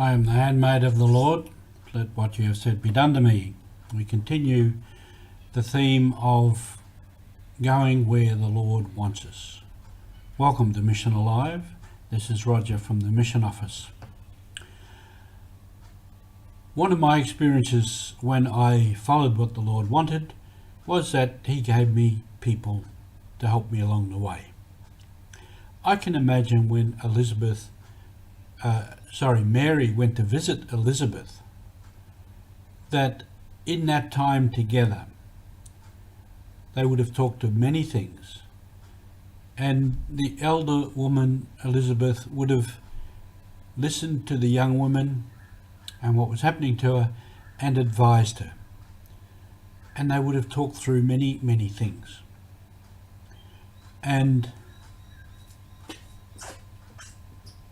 I am the handmaid of the Lord. Let what you have said be done to me. We continue the theme of going where the Lord wants us. Welcome to Mission Alive. This is Roger from the Mission Office. One of my experiences when I followed what the Lord wanted was that He gave me people to help me along the way. I can imagine when Mary went to visit Elizabeth, that in that time together they would have talked of many things, and the elder woman Elizabeth would have listened to the young woman and what was happening to her and advised her, and they would have talked through many things. And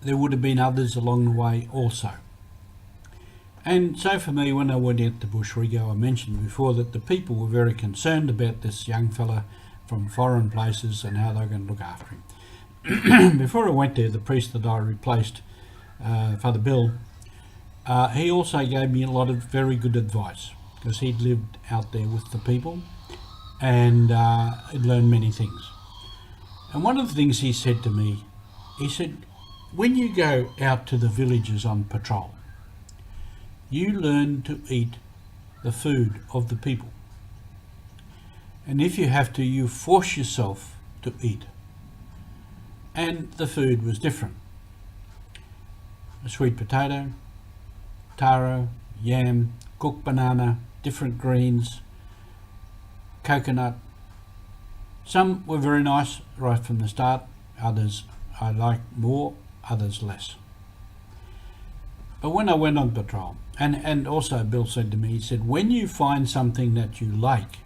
there would have been others along the way also. And so for me, when I went out to Bushrigo, I mentioned before that the people were very concerned about this young fella from foreign places and how they were going to look after him. Before I went there, the priest that I replaced, Father Bill, he also gave me a lot of very good advice, because he'd lived out there with the people and he'd learned many things. And one of the things he said to me, he said, when you go out to the villages on patrol, you learn to eat the food of the people. And if you have to, you force yourself to eat. And the food was different. A sweet potato, taro, yam, cooked banana, different greens, coconut. Some were very nice right from the start, others I liked more, others less. But when I went on patrol, and also Bill said to me, he said, when you find something that you like,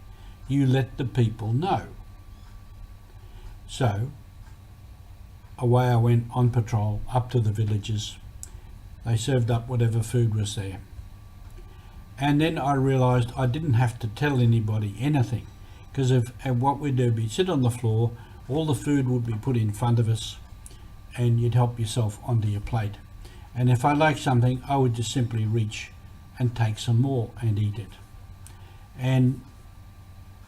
you let the people know. So away I went on patrol up to the villages. They served up whatever food was there. And then I realised I didn't have to tell anybody anything, because what we'd do, we'd sit on the floor, all the food would be put in front of us, and you'd help yourself onto your plate. And if I liked something, I would just simply reach and take some more and eat it. And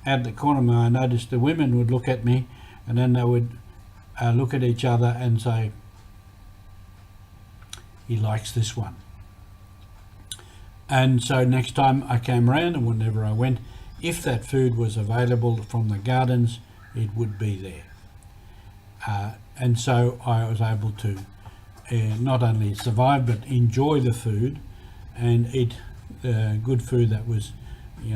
at the corner of my eye, I noticed the women would look at me, and then they would look at each other and say, he likes this one. And so next time I came around, and whenever I went, if that food was available from the gardens, it would be there. And so I was able to not only survive but enjoy the food and eat good food that was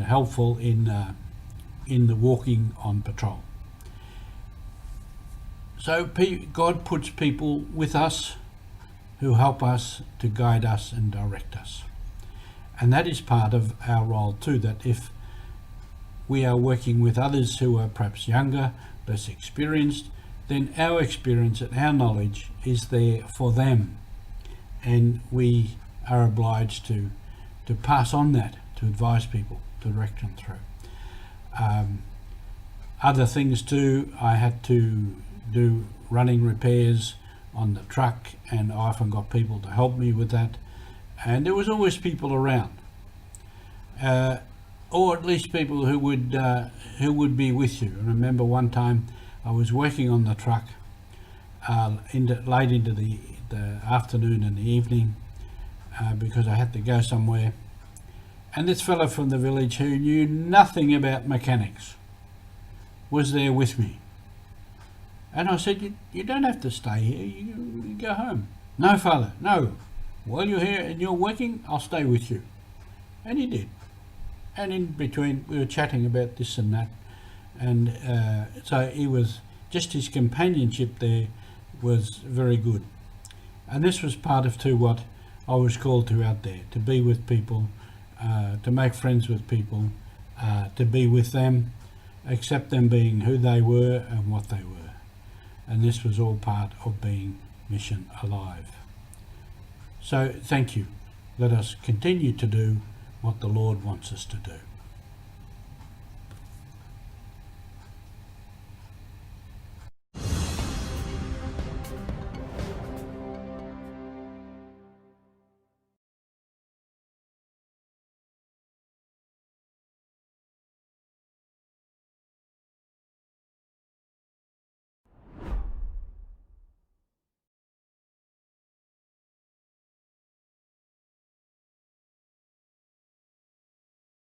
helpful in the walking on patrol. So God puts people with us who help us, to guide us and direct us. And that is part of our role too, that if we are working with others who are perhaps younger, less experienced, then our experience and our knowledge is there for them, and we are obliged to pass on that, to advise people, to direct them through. Other things too, I had to do running repairs on the truck, and I often got people to help me with that, and there was always people around, or at least people who would be with you. I remember one time I was working on the truck late into the afternoon and the evening because I had to go somewhere, and this fellow from the village who knew nothing about mechanics was there with me. And I said, you don't have to stay here, you go home. No, Father, no. While you're here and you're working, I'll stay with you. And he did. And in between we were chatting about this and that. And so he was, just his companionship there was very good. And this was part of too what I was called to out there, to be with people, to make friends with people, to be with them, accept them being who they were and what they were. And this was all part of being Mission Alive. So thank you. Let us continue to do what the Lord wants us to do.